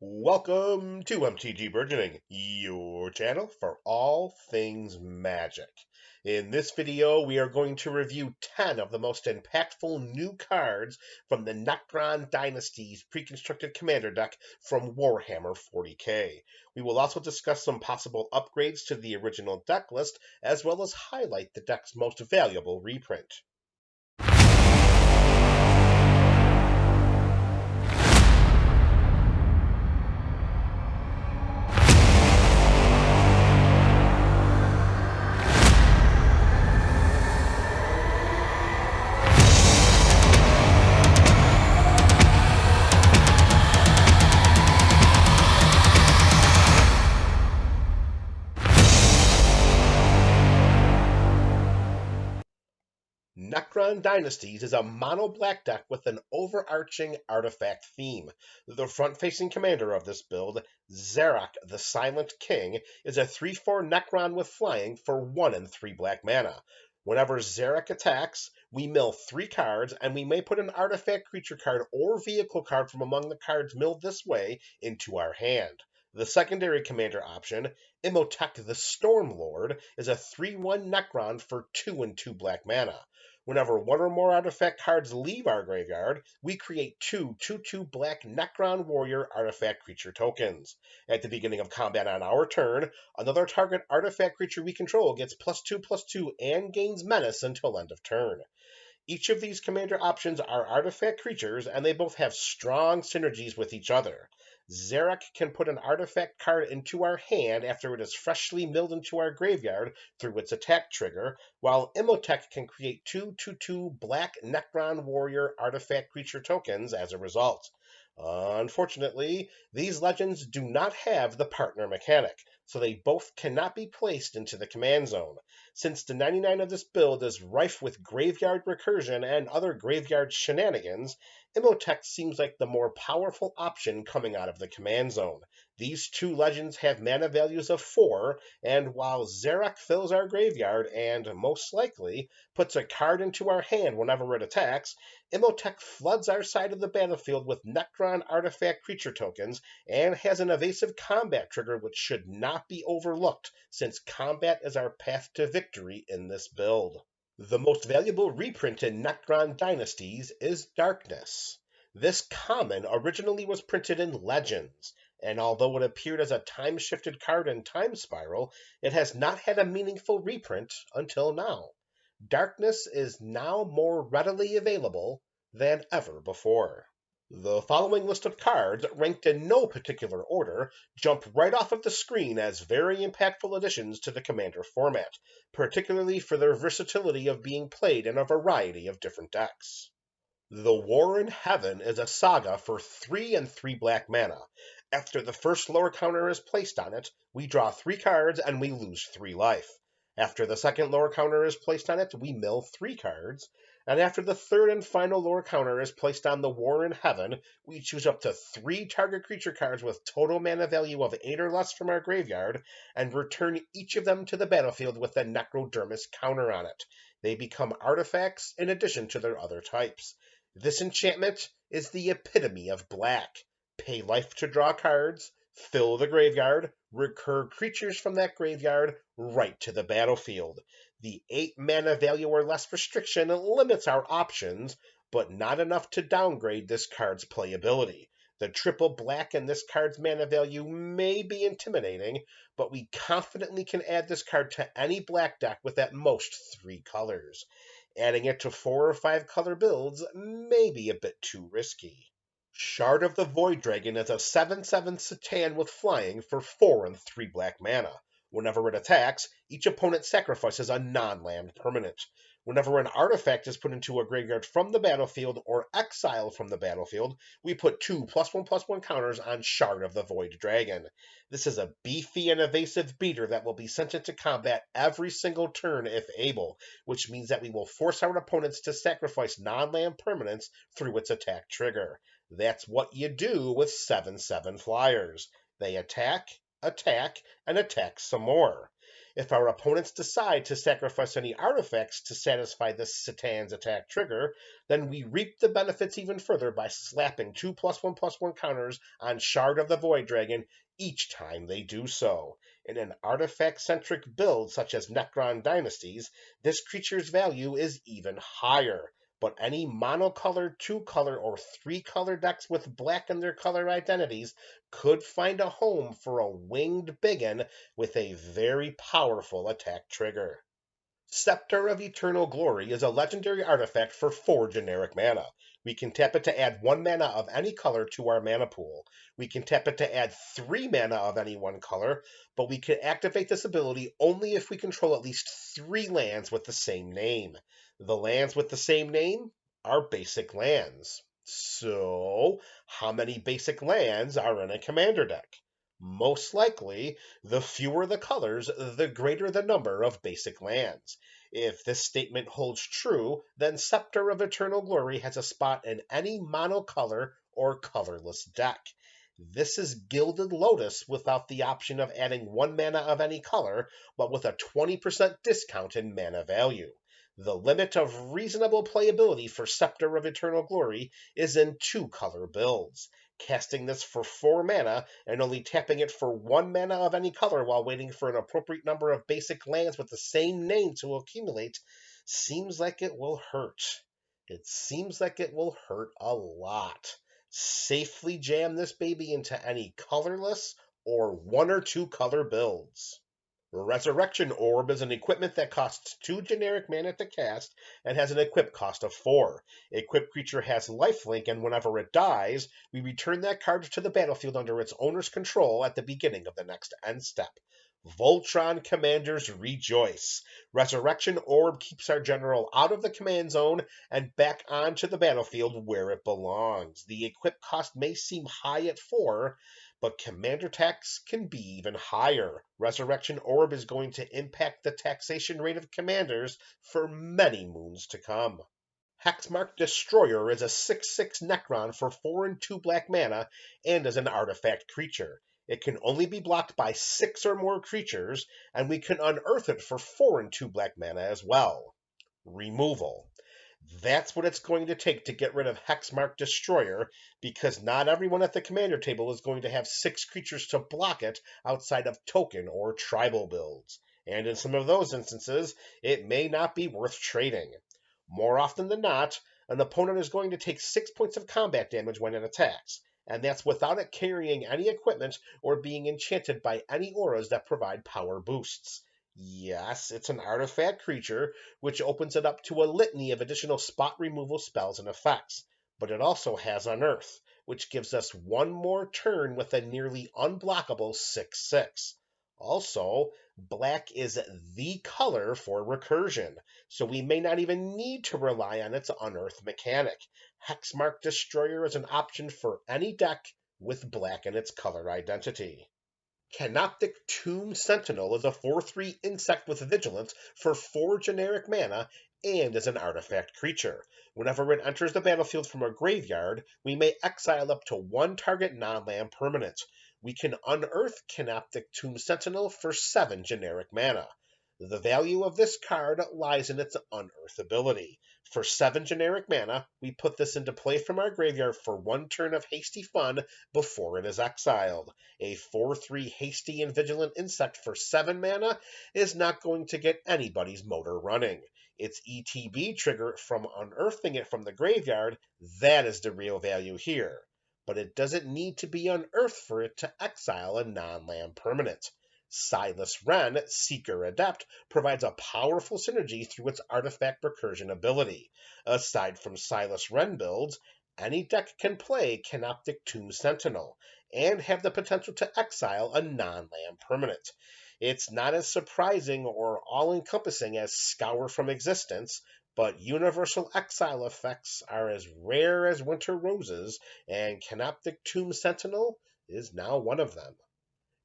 Welcome to MTG Burgeoning, your channel for all things magic. In this video, we are going to review 10 of the most impactful new cards from the Necron Dynasties pre-constructed commander deck from Warhammer 40K. We will also discuss some possible upgrades to the original deck list, as well as highlight the deck's most valuable reprint. Necron Dynasties is a mono-black deck with an overarching artifact theme. The front-facing commander of this build, Xerus the Silent King, is a 3/4 Necron with flying for 1 and 3 black mana. Whenever Xerus attacks, we mill 3 cards, and we may put an artifact creature card or vehicle card from among the cards milled this way into our hand. The secondary commander option, Imhotep the Stormlord, is a 3/1 Necron for 2 and 2 black mana. Whenever 1 or more artifact cards leave our graveyard, we create 2 2/2 black Necron Warrior artifact creature tokens. At the beginning of combat on our turn, another target artifact creature we control gets +2/+2 and gains menace until end of turn. Each of these commander options are artifact creatures, and they both have strong synergies with each other. Xerus can put an artifact card into our hand after it is freshly milled into our graveyard through its attack trigger, while Imhotep can create 2 2/2 black Necron Warrior artifact creature tokens as a result. Unfortunately, these legends do not have the partner mechanic, so they both cannot be placed into the command zone. Since the 99 of this build is rife with graveyard recursion and other graveyard shenanigans, Imhotep seems like the more powerful option coming out of the command zone. These two legends have mana values of 4, and while Xerus fills our graveyard and, most likely, puts a card into our hand whenever it attacks, Imhotep floods our side of the battlefield with Necron artifact creature tokens and has an evasive combat trigger which should not be overlooked, since combat is our path to victory in this build. The most valuable reprint in Necron Dynasties is Darkness. This common originally was printed in Legends, and although it appeared as a time-shifted card in Time Spiral, it has not had a meaningful reprint until now. Darkness is now more readily available than ever before. The following list of cards, ranked in no particular order, jump right off of the screen as very impactful additions to the Commander format, particularly for their versatility of being played in a variety of different decks. The War in Heaven is a saga for 3 and 3 black mana. After the first lower counter is placed on it, we draw 3 cards and we lose 3 life. After the second lower counter is placed on it, we mill 3 cards. And after the third and final lower counter is placed on the War in Heaven, we choose up to 3 target creature cards with total mana value of 8 or less from our graveyard, and return each of them to the battlefield with a Necrodermis counter on it. They become artifacts in addition to their other types. This enchantment is the epitome of black. Pay life to draw cards, fill the graveyard, recur creatures from that graveyard right to the battlefield. The 8 mana value or less restriction limits our options, but not enough to downgrade this card's playability. The triple black in this card's mana value may be intimidating, but we confidently can add this card to any black deck with at most 3 colors. Adding it to 4 or 5 color builds may be a bit too risky. Shard of the Void Dragon is a 7/7 Satan with flying for 4 and 3 black mana. Whenever it attacks, each opponent sacrifices a non-land permanent. Whenever an artifact is put into a graveyard from the battlefield or exiled from the battlefield, we put 2 +1/+1 counters on Shard of the Void Dragon. This is a beefy and evasive beater that will be sent into combat every single turn if able, which means that we will force our opponents to sacrifice non-land permanents through its attack trigger. That's what you do with 7/7 flyers. They attack, and attack some more. If our opponents decide to sacrifice any artifacts to satisfy this Satan's attack trigger, then we reap the benefits even further by slapping 2+1/+1 counters on Shard of the Void Dragon each time they do so. In an artifact-centric build such as Necron Dynasties, this creature's value is even higher. But any monocolor, two-color, or three-color decks with black in their color identities could find a home for a winged biggin with a very powerful attack trigger. Scepter of Eternal Glory is a legendary artifact for 4 generic mana. We can tap it to add 1 mana of any color to our mana pool. We can tap it to add 3 mana of any one color, but we can activate this ability only if we control at least 3 lands with the same name. The lands with the same name are basic lands. So, how many basic lands are in a commander deck? Most likely, the fewer the colors, the greater the number of basic lands. If this statement holds true, then Scepter of Eternal Glory has a spot in any monocolor or colorless deck. This is Gilded Lotus without the option of adding 1 mana of any color, but with a 20% discount in mana value. The limit of reasonable playability for Scepter of Eternal Glory is in 2-color builds. Casting this for 4 mana and only tapping it for 1 mana of any color while waiting for an appropriate number of basic lands with the same name to accumulate seems like it will hurt. It seems like it will hurt a lot. Safely jam this baby into any colorless or 1 or 2 color builds. Resurrection Orb is an equipment that costs 2 generic mana to cast and has an equip cost of 4. Equipped creature has lifelink, and whenever it dies, we return that card to the battlefield under its owner's control at the beginning of the next end step. Voltron Commanders rejoice! Resurrection Orb keeps our general out of the command zone and back onto the battlefield where it belongs. The equip cost may seem high at 4, but commander tax can be even higher. Resurrection Orb is going to impact the taxation rate of commanders for many moons to come. Hex Mark Destroyer is a 6/6 Necron for 4 and 2 black mana and is an artifact creature. It can only be blocked by 6 or more creatures, and we can unearth it for 4 and 2 black mana as well. Removal. That's what it's going to take to get rid of Hex Mark Destroyer, because not everyone at the commander table is going to have 6 creatures to block it outside of token or tribal builds. And in some of those instances, it may not be worth trading. More often than not, an opponent is going to take 6 points of combat damage when it attacks, and that's without it carrying any equipment or being enchanted by any auras that provide power boosts. Yes, it's an artifact creature, which opens it up to a litany of additional spot removal spells and effects, but it also has Unearth, which gives us 1 more turn with a nearly unblockable 6/6. Also, black is the color for recursion, so we may not even need to rely on its Unearth mechanic. Hexmark Destroyer is an option for any deck with black in its color identity. Canopic Tomb Sentinel is a 4/3 insect with vigilance for 4 generic mana and is an artifact creature. Whenever it enters the battlefield from a graveyard, we may exile up to 1 target non-land permanent. We can unearth Canopic Tomb Sentinel for 7 generic mana. The value of this card lies in its unearth ability. For 7 generic mana, we put this into play from our graveyard for 1 turn of hasty fun before it is exiled. A 4/3 hasty and vigilant insect for 7 mana is not going to get anybody's motor running. Its ETB trigger from unearthing it from the graveyard, that is the real value here. But it doesn't need to be unearthed for it to exile a non-land permanent. Silas Wren, Seeker Adept, provides a powerful synergy through its artifact recursion ability. Aside from Silas Wren builds, any deck can play Canopic Tomb Sentinel and have the potential to exile a non-land permanent. It's not as surprising or all-encompassing as Scour from Existence, but universal exile effects are as rare as winter roses, and Canopic Tomb Sentinel is now one of them.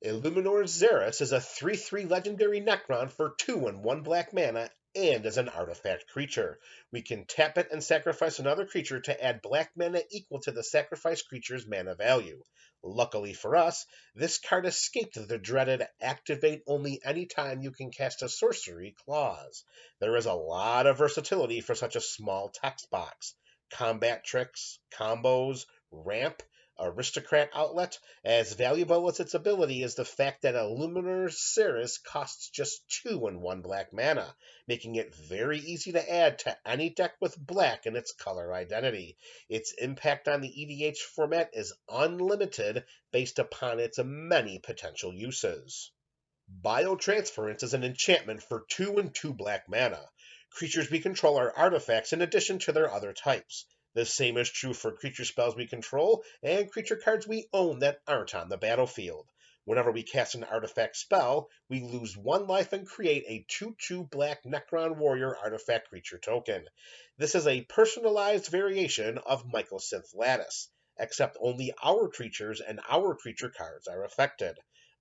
Illuminor Xerus is a 3/3 legendary Necron for 2 and 1 black mana and as an artifact creature. We can tap it and sacrifice another creature to add black mana equal to the sacrificed creature's mana value. Luckily for us, this card escaped the dreaded activate only anytime you can cast a sorcery clause. There is a lot of versatility for such a small text box. Combat tricks, combos, ramp, aristocrat outlet. As valuable as its ability is the fact that illuminor Xerus costs just 2 and 1 black mana, making it very easy to add to any deck with black in its color identity. Its impact on the EDH format is unlimited based upon its many potential uses. Biotransference is an enchantment for 2 and 2 black mana. Creatures we control are artifacts in addition to their other types. The same is true for creature spells we control and creature cards we own that aren't on the battlefield. Whenever we cast an artifact spell, we lose 1 life and create a 2/2 black Necron Warrior artifact creature token. This is a personalized variation of Mycosynth Lattice, except only our creatures and our creature cards are affected.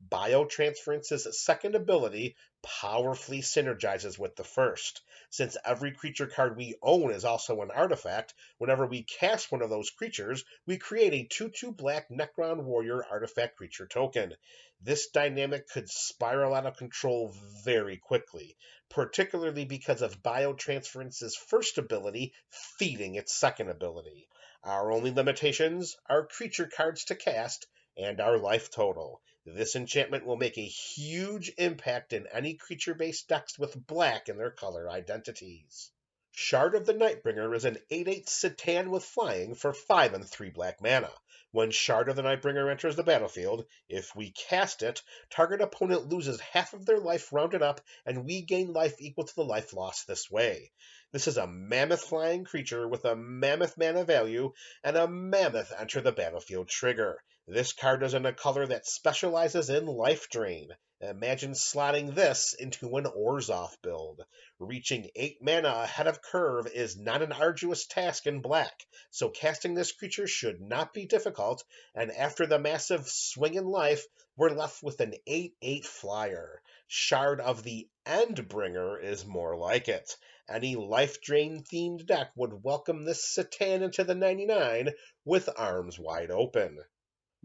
Biotransference's second ability powerfully synergizes with the first. Since every creature card we own is also an artifact, whenever we cast one of those creatures, we create a 2/2 black Necron Warrior artifact creature token. This dynamic could spiral out of control very quickly, particularly because of Biotransference's first ability feeding its second ability. Our only limitations are creature cards to cast and our life total. This enchantment will make a huge impact in any creature-based decks with black in their color identities. Shard of the Nightbringer is an 8/8 Citan with flying for 5 and 3 black mana. When Shard of the Nightbringer enters the battlefield, if we cast it, target opponent loses half of their life rounded up, and we gain life equal to the life lost this way. This is a mammoth flying creature with a mammoth mana value and a mammoth enter the battlefield trigger. This card is in a color that specializes in life drain. Imagine slotting this into an Orzhov build. Reaching 8 mana ahead of curve is not an arduous task in black, so casting this creature should not be difficult, and after the massive swing in life, we're left with an 8/8 flyer. Shard of the Endbringer is more like it. Any life drain themed deck would welcome this Citan into the 99 with arms wide open.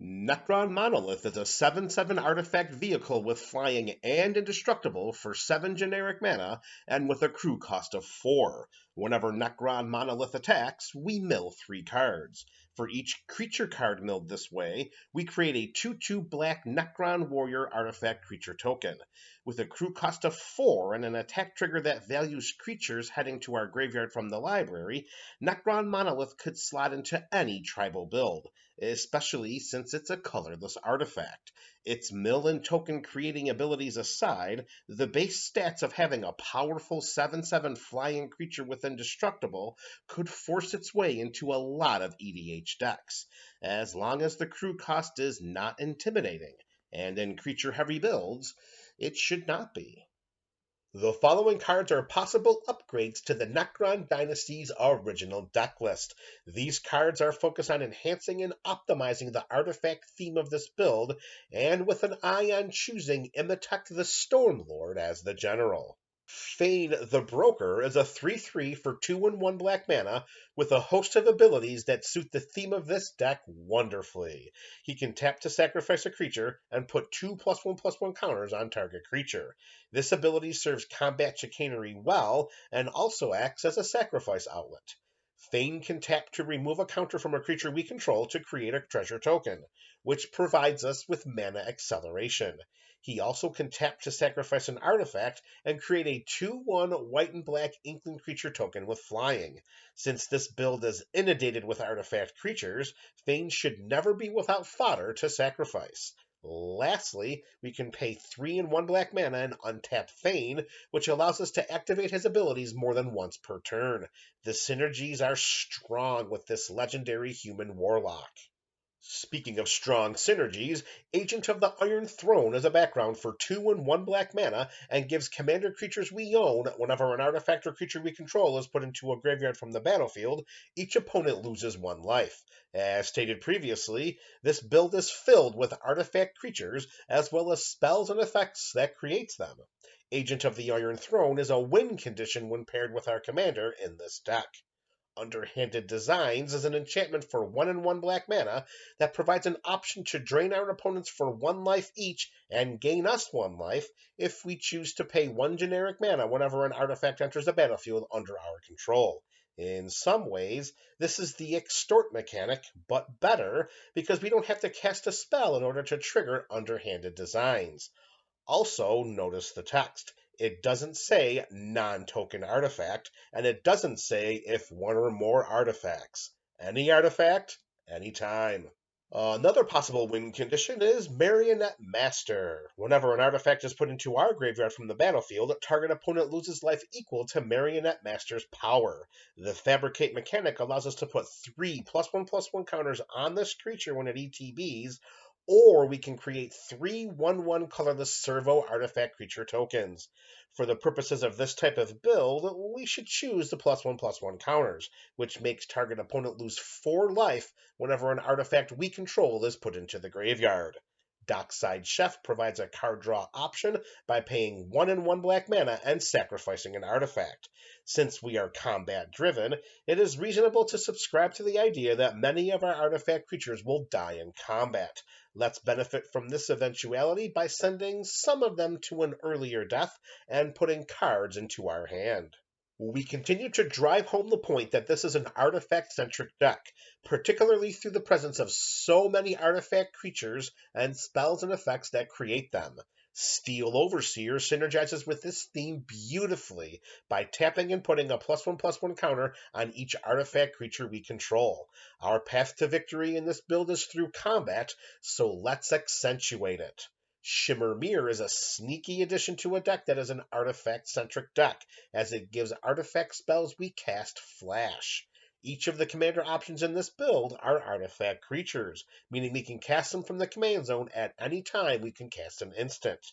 Necron Monolith is a 7/7 artifact vehicle with flying and indestructible for 7 generic mana and with a crew cost of 4. Whenever Necron Monolith attacks, we mill 3 cards. For each creature card milled this way, we create a 2/2 black Necron Warrior artifact creature token. With a crew cost of 4 and an attack trigger that values creatures heading to our graveyard from the library, Necron Monolith could slot into any tribal build, especially since it's a colorless artifact. Its mill and token creating abilities aside, the base stats of having a powerful 7/7 flying creature with indestructible could force its way into a lot of EDH decks, as long as the crew cost is not intimidating, and in creature-heavy builds, it should not be. The following cards are possible upgrades to the Necron Dynasties original deck list. These cards are focused on enhancing and optimizing the artifact theme of this build, and with an eye on choosing Imhotep the Stormlord as the general. Fade the Broker is a 3/3 for 2 and 1 black mana with a host of abilities that suit the theme of this deck wonderfully. He can tap to sacrifice a creature and put 2/1/1/1 counters on target creature. This ability serves combat chicanery well and also acts as a sacrifice outlet. Fane can tap to remove a counter from a creature we control to create a treasure token, which provides us with mana acceleration. He also can tap to sacrifice an artifact and create a 2/1 white and black Inkling creature token with flying. Since this build is inundated with artifact creatures, Fane should never be without fodder to sacrifice. Lastly, we can pay 3 and 1 black mana and untap Fane, which allows us to activate his abilities more than once per turn. The synergies are strong with this legendary human warlock. Speaking of strong synergies, Agent of the Iron Throne is a background for 2 and 1 black mana and gives commander creatures we own, whenever an artifact or creature we control is put into a graveyard from the battlefield, each opponent loses 1 life. As stated previously, this build is filled with artifact creatures as well as spells and effects that creates them. Agent of the Iron Throne is a win condition when paired with our commander in this deck. Underhanded Designs is an enchantment for 1 and 1 black mana that provides an option to drain our opponents for 1 life each and gain us 1 life if we choose to pay 1 generic mana whenever an artifact enters the battlefield under our control. In some ways, this is the extort mechanic, but better, because we don't have to cast a spell in order to trigger Underhanded Designs. Also, notice the text. It doesn't say non-token artifact, and it doesn't say if 1 or more artifacts. Any artifact, anytime. Another possible win condition is Marionette Master. Whenever an artifact is put into our graveyard from the battlefield, target opponent loses life equal to Marionette Master's power. The Fabricate mechanic allows us to put 3 +1/+1 counters on this creature when it ETBs, or we can create 3 1/1 colorless servo artifact creature tokens. For the purposes of this type of build, we should choose the +1/+1 counters, which makes target opponent lose 4 life whenever an artifact we control is put into the graveyard. Dockside Chef provides a card draw option by paying 1 and 1 black mana and sacrificing an artifact. Since we are combat driven, it is reasonable to subscribe to the idea that many of our artifact creatures will die in combat. Let's benefit from this eventuality by sending some of them to an earlier death and putting cards into our hand. We continue to drive home the point that this is an artifact-centric deck, particularly through the presence of so many artifact creatures and spells and effects that create them. Steel Overseer synergizes with this theme beautifully by tapping and putting a +1/+1 counter on each artifact creature we control. Our path to victory in this build is through combat, so let's accentuate it. Shimmer Mirror is a sneaky addition to a deck that is an artifact-centric deck, as it gives artifact spells we cast flash. Each of the commander options in this build are artifact creatures, meaning we can cast them from the command zone at any time we can cast an instant.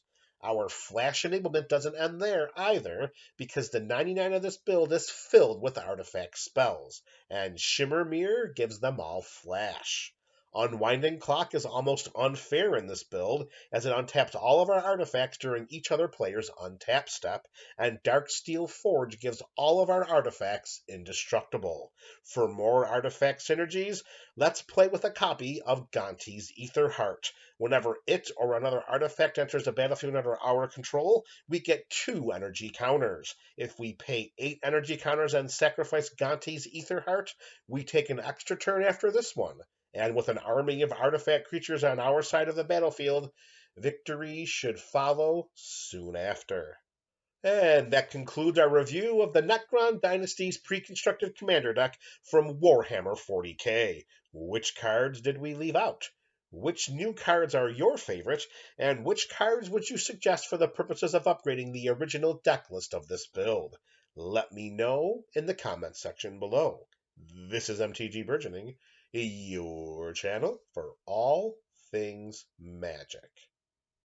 Our flash enablement doesn't end there either, because the 99 of this build is filled with artifact spells, and Shimmer Mirror gives them all flash. Unwinding Clock is almost unfair in this build, as it untaps all of our artifacts during each other player's untap step, and Darksteel Forge gives all of our artifacts indestructible. For more artifact synergies, let's play with a copy of Gonti's Etherheart. Whenever it or another artifact enters the battlefield under our control, we get 2 energy counters. If we pay 8 energy counters and sacrifice Gonti's Etherheart, we take an extra turn after this one. And with an army of artifact creatures on our side of the battlefield, victory should follow soon after. And that concludes our review of the Necron Dynasties pre-constructed commander deck from Warhammer 40K. Which cards did we leave out? Which new cards are your favorite, and which cards would you suggest for the purposes of upgrading the original deck list of this build? Let me know in the comments section below. This is MTG Burgeoning, your channel for all things magic.